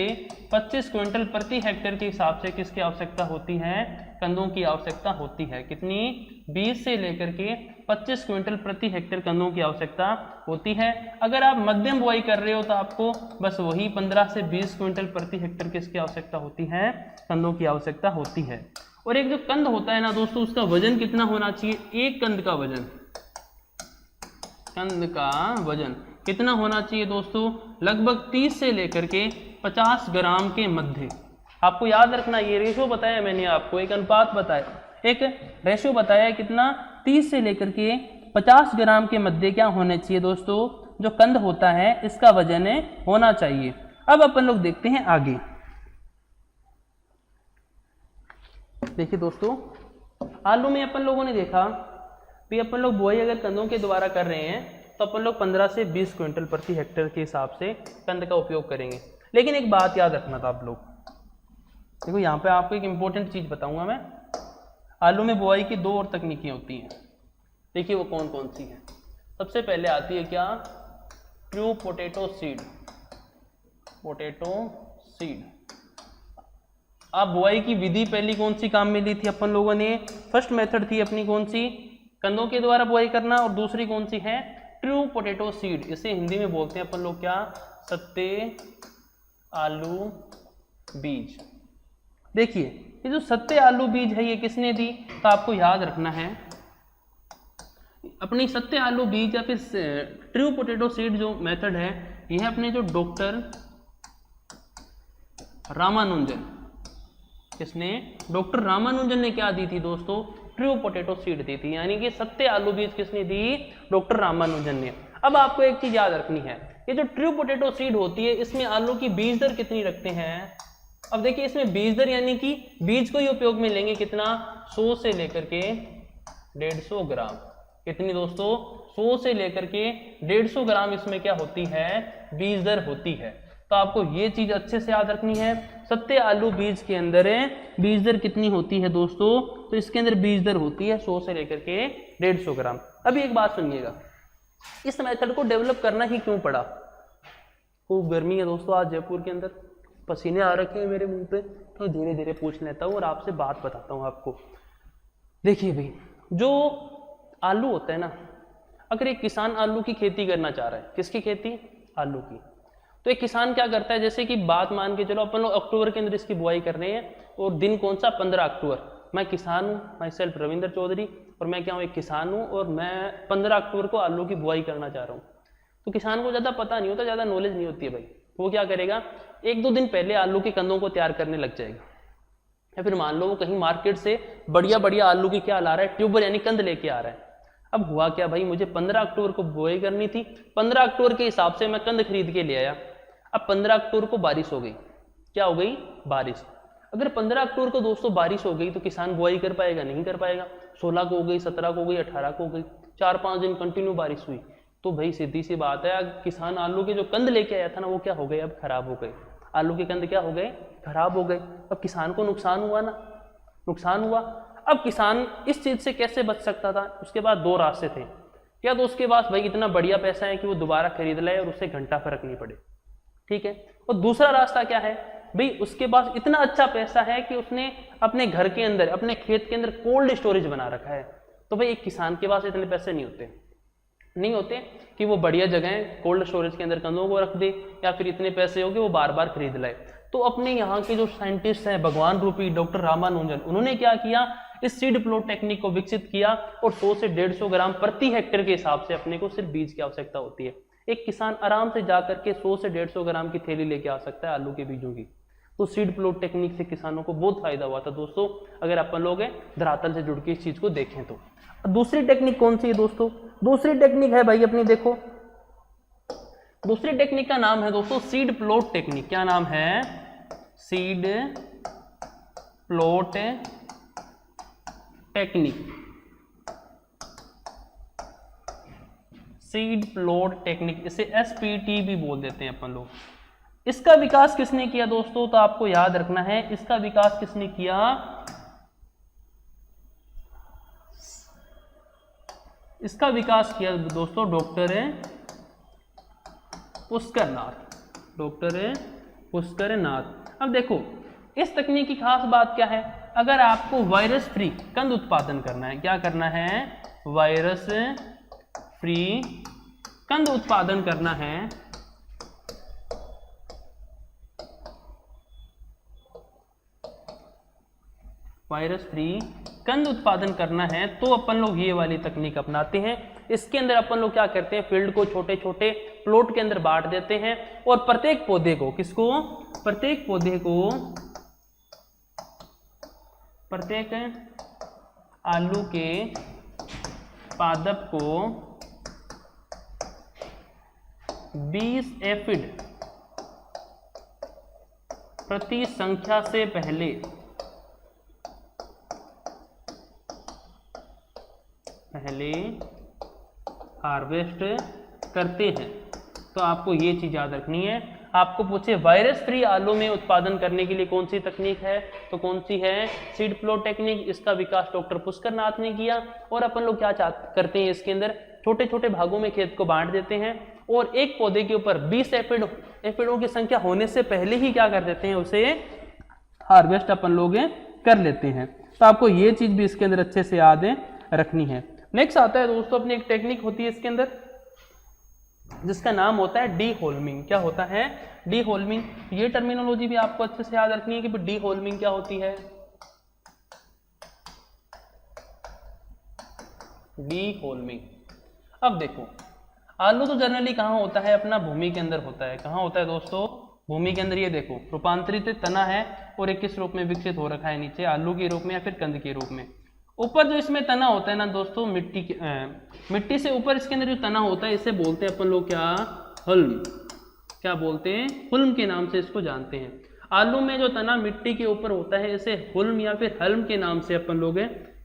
25 क्विंटल प्रति हेक्टेयर के हिसाब से किसकी आवश्यकता होती है, कंदों की आवश्यकता होती है। कितनी, 20 से लेकर के 25 क्विंटल प्रति हेक्टेयर कंदों की आवश्यकता होती है। अगर आप मध्यम बुआई कर रहे हो तो आपको बस वही 15 से 20 क्विंटल प्रति हेक्टेयर किसकी आवश्यकता होती है, कंदों की आवश्यकता होती है। और एक जो कंद होता है ना दोस्तों, उसका वजन कितना होना चाहिए, एक कंद का वजन, कंद का वजन कितना होना चाहिए दोस्तों, लगभग 30 से लेकर के 50 ग्राम के मध्य। आपको याद रखना, ये रेशियो बताया मैंने आपको, एक अनुपात बताया, एक रेशियो बताया कितना, 30 से लेकर के 50 ग्राम के मध्य क्या होना चाहिए दोस्तों, जो कंद होता है इसका वजन होना चाहिए। अब अपन लोग देखते हैं आगे। देखिए दोस्तों, आलू में अपन लोगों ने देखा भी अपन लोग बुआई अगर कंदों के द्वारा कर रहे हैं तो अपन लोग 15 से 20 क्विंटल प्रति हेक्टेयर के हिसाब से कंद का उपयोग करेंगे। लेकिन एक बात याद रखना था आप लोग, देखो यहाँ पे आपको एक इंपॉर्टेंट चीज बताऊंगा मैं। आलू में बुआई की 2 और तकनीकें होती हैं, देखिए वो कौन कौन सी हैं। सबसे पहले आती है क्या, true potato seed. Potato seed, आप बुआई की विधि पहली कौन सी काम में ली थी अपन लोगों ने, फर्स्ट मेथड थी अपनी कौन सी, कंदों के द्वारा बुआई करना, और दूसरी कौन सी है, ट्रू पोटैटो सीड। इसे हिंदी में बोलते हैं अपन लोग क्या, सत्ते आलू बीज। देखिए ये जो सत्ते आलू बीज है ये किसने दी, तो आपको याद रखना है अपनी सत्ते आलू बीज या फिर ट्रू पोटैटो सीड जो मेथड है, यह अपने जो डॉक्टर रामानुजन, किसने, डॉक्टर रामानुजन ने क्या दी थी दोस्तों, ट्रू पोटैटो सीड दी थी। यानी कि सत्ते आलू बीज किसने दी, डॉक्टर रामानुजन ने। अब आपको एक चीज याद रखनी है, ये जो ट्रू पोटैटो सीड होती है इसमें आलू की बीज दर कितनी रखते हैं। अब देखिए इसमें बीज दर यानी कि बीज को ही उपयोग में लेंगे कितना, 100 से लेकर के 150 ग्राम। कितनी दोस्तों, 100 से लेकर के 150 ग्राम इसमें क्या होती है, बीज दर होती है। तो आपको ये चीज अच्छे से याद रखनी है, सत्ते आलू बीज के अंदर बीज दर कितनी होती है दोस्तों, तो इसके अंदर बीज दर होती है 100 से लेकर के 150 ग्राम। अभी एक बात सुनिएगा, इस मेथड को डेवलप करना ही क्यों पड़ा, खूब गर्मी है दोस्तों आज जयपुर के अंदर, पसीने आ रखे हैं मेरे मुंह पे, तो धीरे धीरे पूछ लेता हूँ और आपसे बात बताता हूँ आपको। देखिए भाई, जो आलू होता है ना, अगर एक किसान आलू की खेती करना चाह रहा है, किसकी खेती, आलू की, तो एक किसान क्या करता है, जैसे कि बात मान के चलो अपन लोग अक्टूबर के अंदर इसकी बुआई कर रहे हैं, और दिन कौन सा, 15 अक्टूबर। मैं किसान हूँ, माई सेल्फ रविंद्र चौधरी, और मैं क्या हूँ, एक किसान हूँ, और मैं 15 अक्टूबर को आलू की बुआई करना चाह रहा हूँ। तो किसान को ज़्यादा पता नहीं होता, ज़्यादा नॉलेज नहीं होती है भाई, तो वो क्या करेगा, 1-2 दिन पहले आलू के कंदों को तैयार करने लग जाएगा, या फिर मान लो वो कहीं मार्केट से बढ़िया बढ़िया आलू की क्या ला रहा है, ट्यूबर यानी कंद लेके आ रहा है। अब हुआ क्या भाई, मुझे 15 अक्टूबर को बुआई करनी थी, 15 अक्टूबर के हिसाब से मैं कंद खरीद के ले आया। अब 15 अक्टूबर को बारिश हो गई, क्या हो गई, बारिश। अगर 15 अक्टूबर को दोस्तों बारिश हो गई तो किसान बुआई कर पाएगा, नहीं कर पाएगा। 16 को हो गई, 17 को हो गई, 18 को हो गई, 4-5 दिन कंटिन्यू बारिश हुई, तो भाई सीधी सी बात है, किसान आलू के जो कंद लेके आया था ना, वो क्या हो गए, अब खराब हो गए। आलू के कंद क्या हो गए, खराब हो गए। अब किसान को नुकसान हुआ ना, नुकसान हुआ। अब किसान इस चीज से कैसे बच सकता था, उसके बाद 2 रास्ते थे। क्या तो उसके पास भाई इतना बढ़िया पैसा है कि वो दोबारा खरीद लाए और उससे घंटा फर्क नहीं पड़े, ठीक है। और दूसरा रास्ता क्या है भाई, उसके पास इतना अच्छा पैसा है कि उसने अपने घर के अंदर, अपने खेत के अंदर कोल्ड स्टोरेज बना रखा है। तो भाई एक किसान के पास इतने पैसे नहीं होते कि वो बढ़िया जगह कोल्ड स्टोरेज के अंदर कंदों को रख दे, या फिर इतने पैसे हो कि वो बार बार खरीद लाए। तो अपने यहाँ के जो साइंटिस्ट हैं, भगवान रूपी डॉक्टर रामानुजन, उन्होंने क्या किया, इस सीड प्लॉट टेक्निक को विकसित किया, और 100 से 150 ग्राम प्रति हेक्टेयर के हिसाब से अपने को सिर्फ बीज की आवश्यकता होती है। एक किसान आराम से जाकर के 100 से 150 ग्राम की थैली लेके आ सकता है आलू के बीजों की। तो सीड प्लॉट टेक्निक से किसानों को बहुत फायदा हुआ था दोस्तों, अगर अपन लोग धरातल से जुड़ के इस चीज को देखें तो। दूसरी टेक्निक कौन सी है दोस्तों, दूसरी टेक्निक है भाई अपनी, देखो दूसरी टेक्निक का नाम है दोस्तों सीड प्लॉट टेक्निक। क्या नाम है, seed plot technique. Seed plot technique, इसे SPT भी बोल देते हैं अपन लोग। इसका विकास किसने किया दोस्तों, तो आपको याद रखना है, इसका विकास किसने किया, इसका विकास किया दोस्तों डॉक्टर पुष्करनाथ, डॉक्टर पुष्करनाथ। अब देखो इस तकनीक की खास बात क्या है, अगर आपको वायरस फ्री कंद उत्पादन करना है, क्या करना है, वायरस फ्री कंद उत्पादन करना है, वायरस फ्री कंद उत्पादन करना है, तो अपन लोग ये वाली तकनीक अपनाते हैं। इसके अंदर अपन लोग क्या करते हैं, फील्ड को छोटे छोटे प्लॉट के अंदर बांट देते हैं और प्रत्येक पौधे को, किसको, प्रत्येक पौधे को, प्रत्येक आलू के पादप को 20 एफिड प्रति संख्या से पहले हार्वेस्ट करते हैं। तो आपको ये चीज याद रखनी है। आपको पूछे वायरस फ्री आलू में उत्पादन करने के लिए कौन सी तकनीक है, तो कौन सी है, सीड प्लॉट टेक्निक। इसका विकास डॉक्टर पुष्कर नाथ ने किया। और अपन लोग क्या करते हैं, इसके अंदर छोटे छोटे भागों में खेत को बांट देते हैं और एक पौधे के ऊपर 20 एफिडों की संख्या होने से पहले ही क्या कर देते हैं, उसे हार्वेस्ट अपन लोग कर लेते हैं। तो आपको ये चीज भी इसके अंदर अच्छे से याद रखनी है। नेक्स्ट आता है दोस्तों, अपनी एक टेक्निक होती है इसके अंदर जिसका नाम होता है डी होल्मिंग। क्या होता है, डी होल्मिंग। ये टर्मिनोलॉजी भी आपको अच्छे से याद रखनी है कि डी होल्मिंग क्या होती है। डी होल्मिंग। अब देखो, आलू तो जनरली कहाँ होता है, अपना भूमि के अंदर होता है। कहाँ होता है दोस्तों, भूमि के अंदर। ये देखो रूपांतरित तना है और एक किस रूप में विकसित हो रखा है, नीचे आलू के रूप में या फिर कंद के रूप में। ऊपर जो इसमें तना होता है ना दोस्तों, मिट्टी से ऊपर इसके अंदर जो तना होता है इसे बोलते हैं अपन लोग क्या, हुल्म। क्या बोलते हैं, हुल्म के नाम से इसको जानते हैं। आलू में जो तना मिट्टी के ऊपर होता है इसे हुल्म या फिर हल्म के नाम से अपन लोग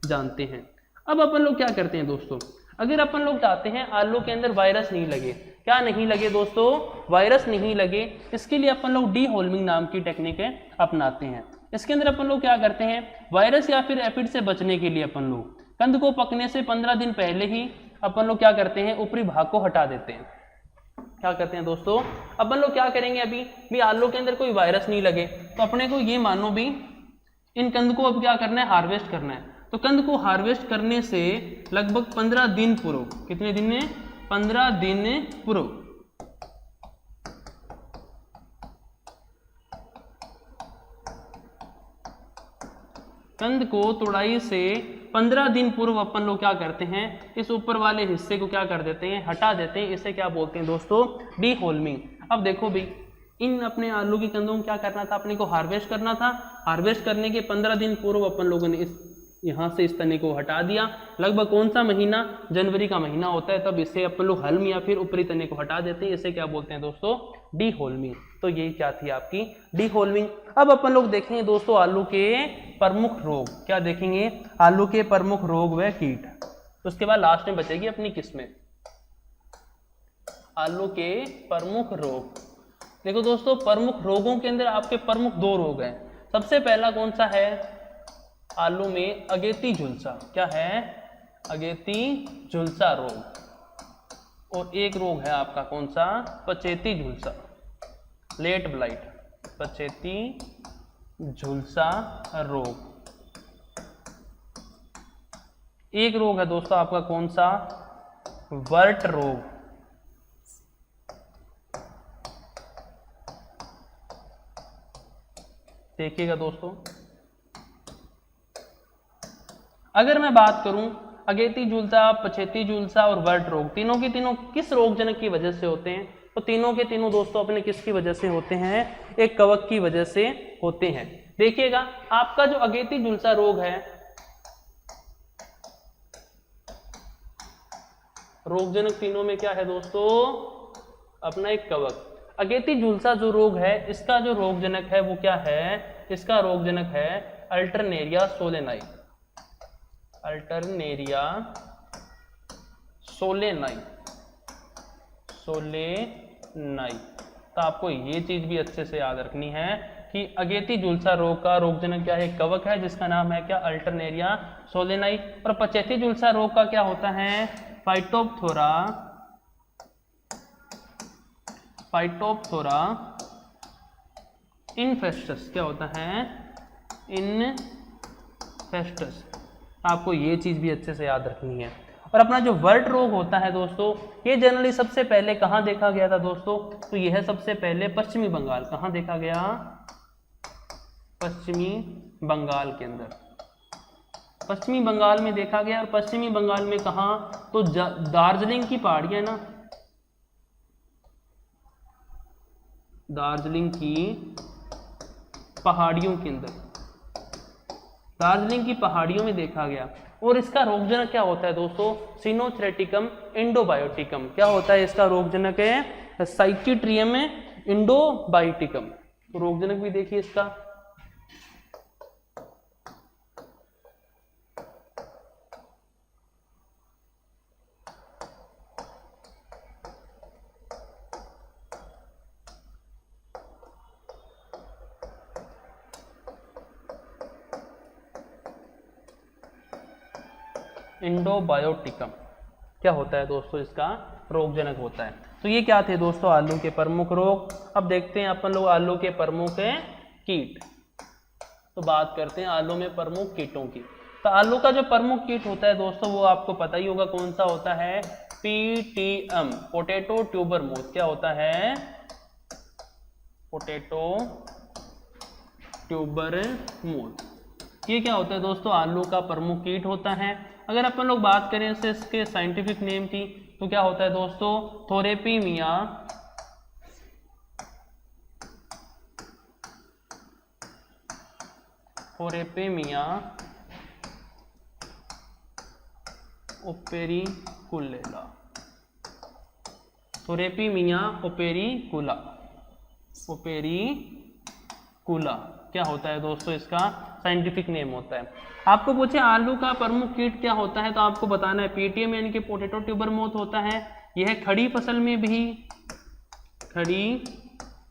जानते हैं। अब अपन लोग क्या करते हैं दोस्तों, अगर अपन लोग चाहते हैं आलू के अंदर वायरस नहीं लगे, क्या नहीं लगे दोस्तों, वायरस नहीं लगे, इसके लिए अपन लोग डी होल्मिंग नाम की टेक्निक अपनाते हैं। इसके अंदर अपन लोग क्या करते हैं, वायरस या फिर एफिड से बचने के लिए अपन लोग कंद को पकने से 15 दिन पहले ही अपन लोग क्या करते हैं, ऊपरी भाग को हटा देते हैं। क्या करते हैं दोस्तों, अपन लोग क्या करेंगे, अभी भी आलू के अंदर कोई वायरस नहीं लगे तो अपने को ये मानो भी इन कंद को अब क्या करना है, हार्वेस्ट करना है। तो कंद को हार्वेस्ट करने से लगभग 15 दिन पूर्व, कितने दिन में, 15 दिन पूर्व कंद को तुड़ाई से 15 दिन पूर्व अपन लोग क्या करते हैं, इस ऊपर वाले हिस्से को क्या कर देते हैं, हटा देते हैं। इसे क्या बोलते हैं दोस्तों, डी होल्मिंग। अब देखो भाई, इन अपने आलू की कंदों में क्या करना था, अपने को हार्वेस्ट करना था। हार्वेस्ट करने के 15 दिन पूर्व अपन लोगों ने इस यहाँ से इस तने को हटा दिया। लगभग कौन सा महीना, जनवरी का महीना होता है, तब इसे अपन लोग हल्म या फिर ऊपरी तने को हटा देते हैं। इसे क्या बोलते हैं दोस्तों, डी होल्मिंग। तो ये क्या थी आपकी डी होल्मिंग। अब अपन लोग देखेंगे दोस्तों आलू के प्रमुख रोग। क्या देखेंगे, आलू के प्रमुख रोग व कीट। तो उसके बाद लास्ट में बचेगी अपनी किस्में, आलू के प्रमुख रोग। देखो दोस्तों, प्रमुख रोगों के अंदर आपके प्रमुख 2 रोग हैं। सबसे पहला कौन सा है, आलू में अगेती झुलसा। क्या है, अगेती झुलसा रोग। और एक रोग है आपका कौन सा, पचेती झुलसा, लेट ब्लाइट, पचेती झुलसा रोग। एक रोग है दोस्तों आपका कौन सा, वर्ट रोग। देखिएगा दोस्तों, अगर मैं बात करूं अगेती झुलसा, पछेती झुलसा और वर्ट रोग, तीनों के तीनों किस रोगजनक की वजह से होते हैं, तो तीनों के तीनों दोस्तों अपने किसकी वजह से होते हैं, एक कवक की वजह से होते हैं। देखिएगा आपका जो अगेती झुलसा रोग है, रोगजनक तीनों में क्या है दोस्तों, अपना एक कवक। अगेती झुलसा जो रोग है, इसका जो रोगजनक है वो क्या है, इसका रोगजनक है Alternaria solani, Alternaria solani, solani. तो आपको ये चीज भी अच्छे से याद रखनी है कि अगेती झुलसा रोग का रोगजनक क्या है, कवक है जिसका नाम है क्या, अल्टरनेरिया सोलेनाई। और पचेती झुलसा रोग का क्या होता है, फाइटोप्थोरा, फाइटोप्थोरा इनफेस्टस। क्या होता है, इनफेस्टस। आपको ये चीज भी अच्छे से याद रखनी है। और अपना जो वर्ट रोग होता है दोस्तों, ये जनरली सबसे पहले कहाँ देखा गया था दोस्तों, तो यह है सबसे पहले पश्चिमी बंगाल। कहाँ देखा गया, पश्चिमी बंगाल के अंदर, पश्चिमी बंगाल में देखा गया। और पश्चिमी बंगाल में कहाँ, तो दार्जिलिंग की पहाड़ियां ना, दार्जिलिंग की पहाड़ियों के अंदर, दार्जिलिंग की पहाड़ियों में देखा गया। और इसका रोगजनक क्या होता है दोस्तों? सिनोथ्रेटिकम इंडोबायोटिकम। क्या होता है इसका रोगजनक? है साइकिट्रियम इंडोबायोटिकम। तो रोगजनक भी देखिए इसका, इंडोबायोटिकम क्या होता है दोस्तों? इसका रोगजनक होता है। तो ये क्या थे दोस्तों आलू के प्रमुख रोग। अब देखते हैं अपन लोग आलू के प्रमुख कीट। तो बात करते हैं आलू में प्रमुख कीटों की। तो आलू का जो प्रमुख कीट होता है दोस्तों वो आपको पता ही होगा कौन सा होता है? PTM, potato tuber moth. क्या होता है? Potato tuber moth. ये क्या होता है दोस्तों? आलू का प्रमुख कीट होता है। अगर अपन लोग बात करें इसके साइंटिफिक नेम की तो क्या होता है दोस्तों? थोरेपीमिया ओपेरिकुलेला। थोरेपीमिया ओपेरिकुला क्या होता है दोस्तों? इसका साइंटिफिक नेम होता है। आपको पूछे आलू का प्रमुख कीट क्या होता है तो आपको बताना है PTM यानी कि पोटैटो ट्यूबर मोथ होता है। यह खड़ी फसल में भी, खड़ी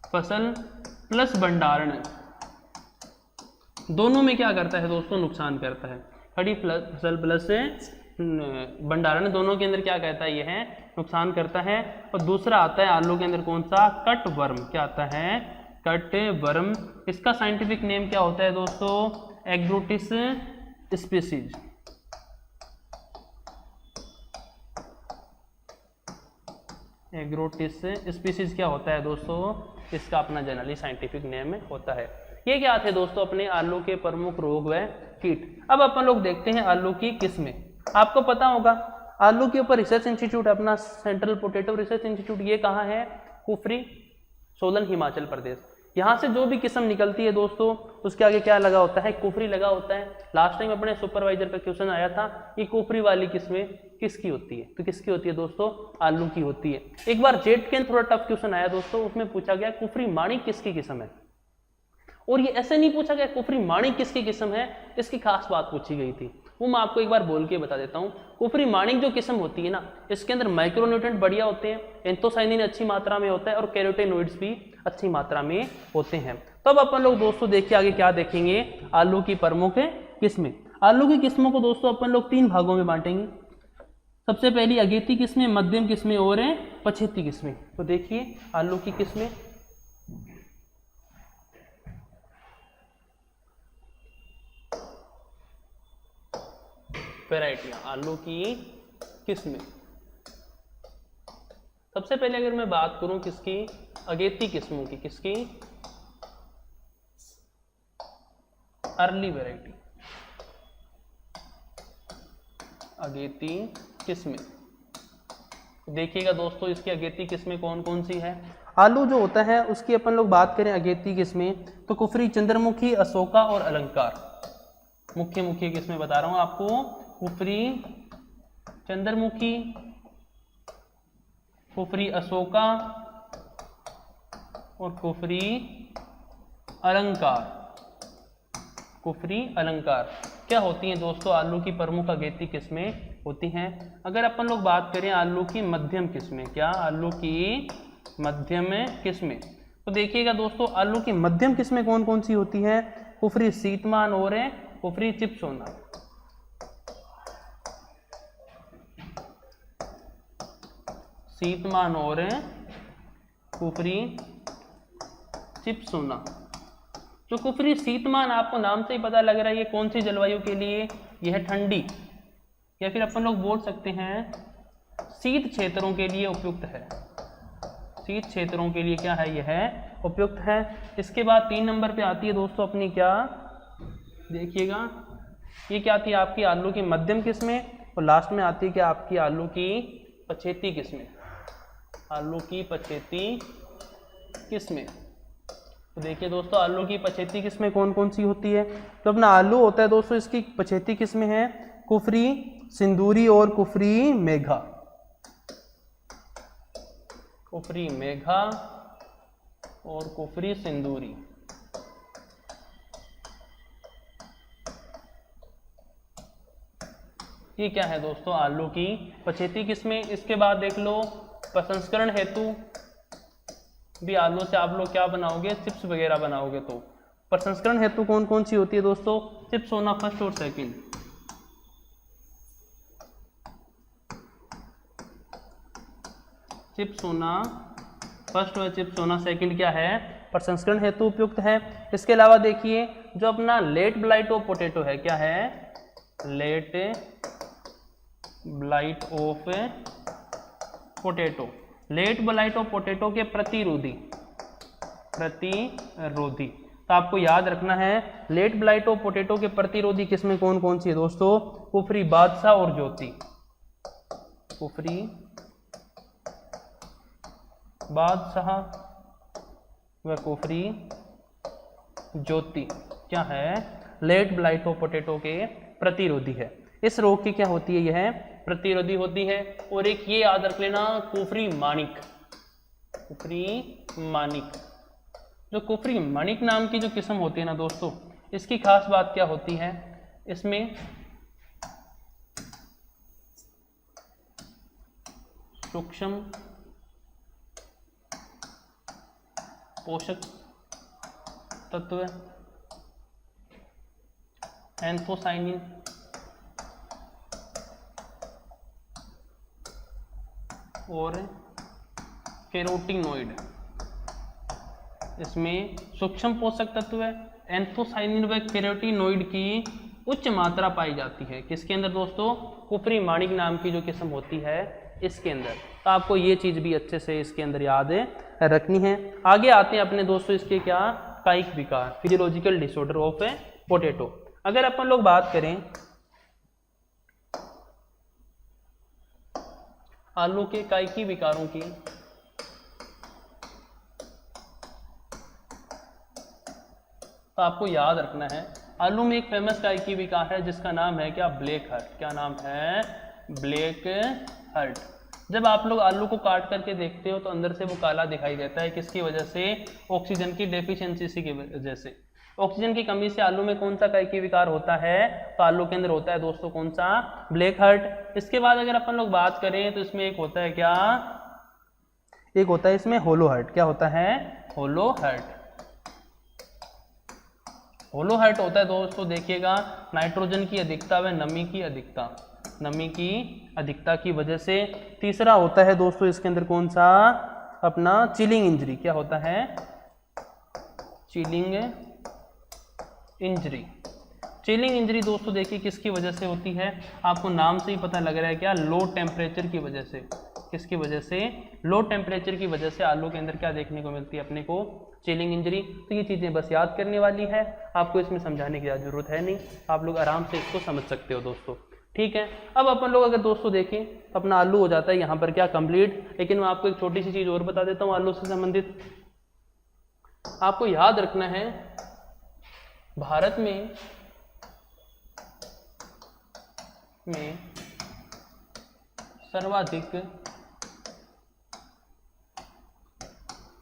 फसल प्लस भंडारण दोनों में क्या करता है दोस्तों? नुकसान करता है। खड़ी फसल प्लस भंडारण दोनों के अंदर क्या कहता है? यह नुकसान करता है। और दूसरा आता है आलू के अंदर कौन सा? Cut worm. क्या आता है? Cut worm. इसका साइंटिफिक नेम क्या होता है दोस्तों? Agrotis species. एग्रोटिस स्पीसीज क्या होता है दोस्तों? इसका अपना जनरली साइंटिफिक नेम होता है। ये क्या थे दोस्तों अपने आलू के प्रमुख रोग व कीट। अब अपन लोग देखते हैं आलू की किस्में। आपको पता होगा आलू के ऊपर रिसर्च इंस्टीट्यूट अपना सेंट्रल पोटैटो रिसर्च इंस्टीट्यूट ये कहाँ है? कुफरी, सोलन, हिमाचल प्रदेश। यहाँ से जो भी किस्म निकलती है दोस्तों उसके आगे क्या लगा होता है? कुफरी लगा होता है। लास्ट टाइम अपने सुपरवाइजर का क्वेश्चन आया था कि कुफरी वाली किस्में किसकी होती है? तो किसकी होती है दोस्तों? आलू की होती है। एक बार जेट के थोड़ा टफ क्वेश्चन आया दोस्तों, उसमें पूछा गया कुफरी माणिक किसकी किस्म है। और ये ऐसे नहीं पूछा गया कुफरी माणिक किसकी किस्म है, इसकी खास बात पूछी गई थी। वो मैं आपको एक बार बोल के बता देता हूँ। कुफरी माणिक जो किस्म होती है ना, इसके अंदर माइक्रोन्यूट्रेंट बढ़िया होते हैं, एंथोसाइनिन अच्छी मात्रा में होता है और कैरोटेनॉइड्स भी अच्छी मात्रा में होते हैं। तब अपन लोग दोस्तों देखिए आगे क्या देखेंगे? आलू की प्रमुख किस्में। आलू की किस्मों को दोस्तों अपन लोग 3 भागों में बांटेंगे। सबसे पहली अगेती किस्में, मध्यम किस्में और पछेती किस्में। तो देखिए आलू की किस्में, वैरायटियां आलू की किस्में। सबसे पहले अगर मैं बात करूं किसकी? अगेती किस्मों की। किसकी? अर्ली वैरायटी, अगेती किस्में। देखिएगा दोस्तों इसकी अगेती किस्में कौन कौन सी है। आलू जो होता है उसकी अपन लोग बात करें अगेती किस्में तो कुफरी, चंद्रमुखी, अशोका और अलंकार मुख्य मुख्य किस्में बता रहा हूं आपको। कुफरी, चंद्रमुखी, कुफरी अशोका और कुफरी अलंकार। कुफरी अलंकार क्या होती हैं दोस्तों? आलू की प्रमुख अगेती किस्में होती हैं। अगर अपन लोग बात करें आलू की मध्यम किस्में, क्या? आलू की मध्यम किस्में। तो देखिएगा दोस्तों आलू की मध्यम किस्में कौन कौन सी होती है? कुफरी शीतमान और कुफरी चिपसोना। शीतमान और कुफरी चिपसोना। जो कुफरी शीतमान आपको नाम से ही पता लग रहा है ये कौन सी जलवायु के लिए? यह ठंडी या फिर अपन लोग बोल सकते हैं शीत क्षेत्रों के लिए उपयुक्त है। शीत क्षेत्रों के लिए क्या है? यह उपयुक्त है। इसके बाद 3 नंबर पे आती है दोस्तों अपनी क्या? देखिएगा ये क्या थी आपकी? आलू की मध्यम किस्में। और लास्ट में आती है क्या आपकी? आलू की पछेती किस्में। आलू की पछेती किस्में। तो देखिए दोस्तों आलू की 75 किस्में कौन कौन सी होती है। तो अपना आलू होता है दोस्तों, इसकी 75 किस्में हैं, कुफरी, सिंदूरी और कुफरी मेघा। कुफरी मेघा और कुफरी सिंदूरी। ये क्या है दोस्तों, आलू की 75 किस्में। इसके बाद देख लो प्रसंस्करण हेतु भी आलू से आप लोग क्या बनाओगे, चिप्स वगैरह बनाओगे। तो प्रसंस्करण हेतु कौन कौन सी होती है दोस्तों, चिप्स होना फर्स्ट और सेकंड। चिप्स होना फर्स्ट और चिप्स होना सेकंड क्या है, प्रसंस्करण हेतु उपयुक्त है। इसके अलावा देखिए जो अपना लेट ब्लाइट ऑफ पोटैटो है, क्या है, late blight of potato. Late blight of potato के प्रतिरोधी, प्रतिरोधी। तो आपको याद रखना है लेट ब्लाइट ऑफ पोटैटो के प्रतिरोधी किस्में कौन कौन सी है दोस्तों, कुफरी बादशाह और ज्योति। कुफरी बादशाह व कुफरी ज्योति क्या है, लेट ब्लाइट ऑफ पोटैटो के प्रतिरोधी है। इस रोग की क्या होती है, यह प्रतिरोधी होती है। और एक ये याद रख लेना, कुफरी माणिक। कुफरी माणिक, जो कुफरी माणिक नाम की जो किस्म होती है ना दोस्तों, इसकी खास बात क्या होती है, इसमें सूक्ष्म पोषक तत्व एंथोसाइनिन और कैरोटीनॉइड। इसमें सूक्ष्म पोषक तत्व एंथोसाइनिन व कैरोटीनॉइड की उच्च मात्रा पाई जाती है। किसके अंदर दोस्तों, कुफरी माणिक नाम की जो किस्म होती है इसके अंदर। तो आपको ये चीज भी अच्छे से इसके अंदर याद रखनी है। आगे आते हैं अपने दोस्तों इसके क्या, कायिक विकार, फिजियोलॉजिकल डिसऑर्डर ऑफ पोटैटो। अगर अपन लोग बात करें आलू के कायिकी विकारों की, तो आपको याद रखना है आलू में एक फेमस कायिकी विकार है जिसका नाम है क्या, ब्लैक हार्ट। क्या नाम है, ब्लैक हार्ट। जब आप लोग आलू को काट करके देखते हो तो अंदर से वो काला दिखाई देता है, किसकी वजह से, ऑक्सीजन की डेफिशिएंसी की वजह से। ऑक्सीजन की कमी से आलू में कौन सा कायिकी विकार होता है, तो आलू के अंदर होता है दोस्तों कौन सा, ब्लैक हार्ट। इसके बाद अगर अपन लोग बात करें तो इसमें एक होता है क्या, एक होता है इसमें होलो हार्ट। क्या होता है, होलो हार्ट। होलो हार्ट होता है दोस्तों, देखिएगा नाइट्रोजन की अधिकता व नमी की अधिकता, नमी की अधिकता की वजह से। तीसरा होता है दोस्तों इसके अंदर कौन सा, अपना चिलिंग इंजरी। क्या होता है, चिलिंग इंजरी। चिलिंग इंजरी दोस्तों देखिए किसकी वजह से होती है, आपको नाम से ही पता लग रहा है क्या, लो टेम्परेचर की वजह से। किसकी वजह से, लो टेम्परेचर की वजह से आलू के अंदर क्या देखने को मिलती है अपने को, चिलिंग इंजरी। तो ये चीज़ें बस याद करने वाली है, आपको इसमें समझाने की ज़रूरत है नहीं, आप लोग आराम से इसको समझ सकते हो दोस्तों। ठीक है, अब अपन लोग अगर दोस्तों देखें तो अपना आलू हो जाता है यहाँ पर क्या, कंप्लीट। लेकिन मैं आपको एक छोटी सी चीज़ और बता देता हूँ आलू से संबंधित। आपको याद रखना है भारत में सर्वाधिक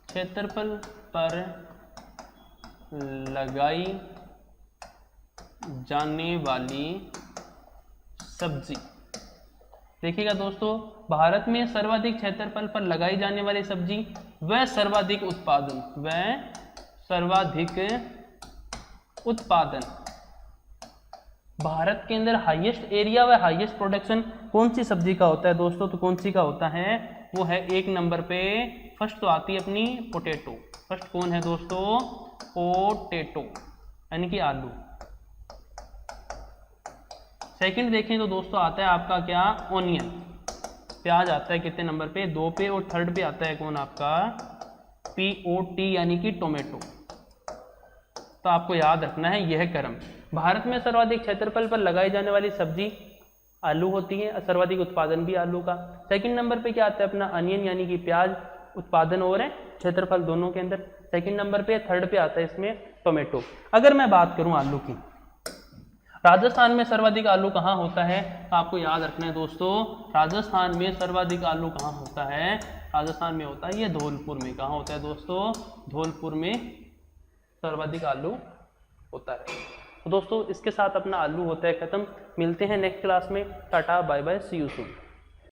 क्षेत्रफल पर लगाई जाने वाली सब्जी। देखिएगा दोस्तों, भारत में सर्वाधिक क्षेत्रफल पर लगाई जाने वाली सब्जी व सर्वाधिक उत्पादन, व सर्वाधिक उत्पादन। भारत के अंदर हाईएस्ट एरिया व हाईएस्ट प्रोडक्शन कौन सी सब्जी का होता है दोस्तों, तो कौन सी का होता है, वो है एक नंबर पे, फर्स्ट तो आती है अपनी पोटैटो। फर्स्ट कौन है दोस्तों, पोटैटो यानी कि आलू। सेकंड देखें तो दोस्तों आता है आपका क्या, ऑनियन, प्याज आता है कितने नंबर पे, 2 पे। और थर्ड पे आता है कौन आपका, POT यानी कि टोमेटो। तो आपको याद रखना है यह क्रम। भारत में सर्वाधिक क्षेत्रफल पर लगाई जाने वाली सब्जी आलू होती है, सर्वाधिक उत्पादन भी आलू का। सेकंड नंबर पे क्या आता है अपना, अनियन यानी कि प्याज, उत्पादन और क्षेत्रफल दोनों के अंदर। सेकंड नंबर पे, थर्ड पे आता है इसमें टोमेटो। अगर मैं बात करूं आलू की, राजस्थान में सर्वाधिक आलू कहाँ होता है? तो आपको याद रखना है दोस्तों, राजस्थान में सर्वाधिक आलू कहाँ होता है? राजस्थान में होता है ये धौलपुर में। कहाँ होता है दोस्तों? धौलपुर में सर्वाधिक आलू होता है। तो दोस्तों इसके साथ अपना आलू होता है खत्म। मिलते हैं नेक्स्ट क्लास में। टाटा bye bye, see you soon.